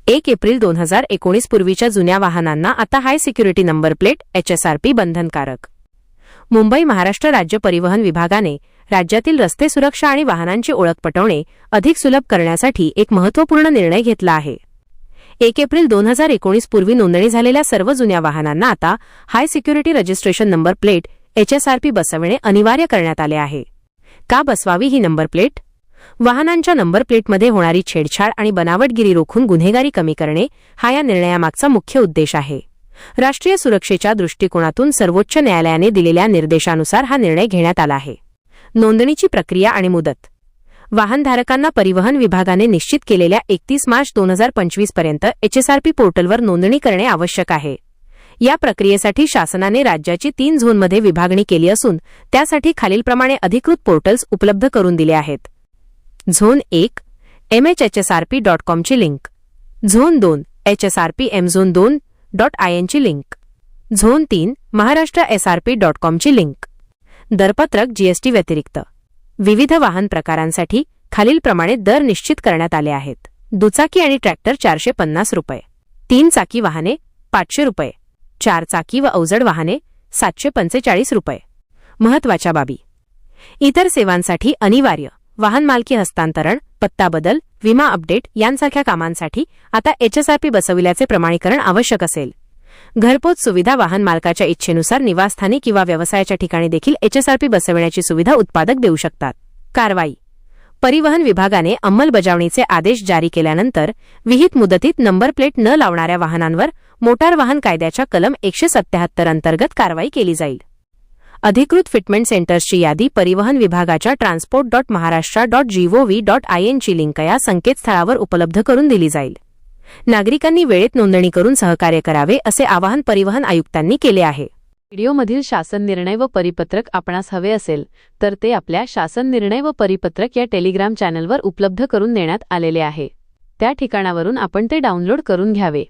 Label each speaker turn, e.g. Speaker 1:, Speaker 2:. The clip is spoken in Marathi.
Speaker 1: 1 एप्रिल 2019 पूर्वीच्या जुन्या वाहनांना आता हाय सिक्युरिटी नंबर प्लेट HSRP बंधनकारक. मुंबई महाराष्ट्र राज्य परिवहन विभागाने राज्यातील रस्ते सुरक्षा आणि वाहनांची ओळख पटवणे अधिक सुलभ करण्यासाठी एक महत्त्वपूर्ण निर्णय घेतला आहे. 1 एप्रिल 2019 पूर्वी नोंदणी झालेल्या सर्व जुन्या वाहनांना आता हाय security registration number plate HSRP बसवणे अनिवार्य करण्यात आले आहे. का बसवावी ही नंबर प्लेट? वाहनांच्या नंबर प्लेटमध्ये होणारी छेडछाड आणि बनावटगिरी रोखून गुन्हेगारी कमी करणे हा या निर्णयामागचा मुख्य उद्देश आहे. राष्ट्रीय सुरक्षेच्या दृष्टिकोनातून सर्वोच्च न्यायालयाने दिलेल्या निर्देशानुसार हा निर्णय घेण्यात आला आहे. नोंदणीची प्रक्रिया आणि मुदत. वाहनधारकांना परिवहन विभागाने निश्चित केलेल्या 31 मार्च 2025 पर्यंत HSRP पोर्टलवर नोंदणी करणे आवश्यक आहे. या प्रक्रियेसाठी शासनाने राज्याची 3 झोनमध्ये विभागणी केली असून त्यासाठी खालीलप्रमाणे अधिकृत पोर्टल्स उपलब्ध करून दिले आहेत. झोन 1 mhsrp.com ची लिंक. झोन 2 hsrpmzone2.in ची लिंक. झोन 3 महाराष्ट्र srp.com ची लिंक. दरपत्रक GST व्यतिरिक्त विविध वाहन प्रकारांसाठी खालीलप्रमाणे दर निश्चित करण्यात आले आहेत. दुचाकी आणि ट्रॅक्टर 450 रुपये, 3 चाकी वाहने 500 रुपये, 4 चाकी व अवजड वाहने 745 रुपये. महत्त्वाच्या बाबी. इतर सेवांसाठी अनिवार्य वाहन मालकी हस्तांतरण, पत्ता बदल, विमा अपडेट यांसारख्या कामांसाठी आता HSRP बसविल्याचे प्रमाणीकरण आवश्यक असेल. घरपोच सुविधा. वाहन मालकाच्या इच्छेनुसार निवासस्थानी किंवा व्यवसायाच्या ठिकाणी देखील HSRP बसविण्याची सुविधा उत्पादक देऊ शकतात. कारवाई. परिवहन विभागाने अंमलबजावणीचे आदेश जारी केल्यानंतर विहित मुदतीत नंबर प्लेट न लावणाऱ्या वाहनांवर मोटार वाहन कायद्याच्या कलम 177 अंतर्गत कारवाई केली जाईल. अधिकृत फिटमेंट सेंटर्सची यादी परिवहन विभागाच्या transport.maharashtra.gov.in ची लिंक या संकेतस्थळावर उपलब्ध करून दिली जाईल. नागरिकांनी वेळेत नोंदणी करून सहकार्य करावे असे आवाहन परिवहन आयुक्तांनी केले आहे.
Speaker 2: व्हिडिओमधील शासन निर्णय व परिपत्रक आपणास हवे असेल तर ते आपल्या शासन निर्णय व परिपत्रक या टेलिग्राम चॅनलवर उपलब्ध करून देण्यात आलेले आहे. त्या ठिकाणावरून आपण ते डाउनलोड करून घ्यावे.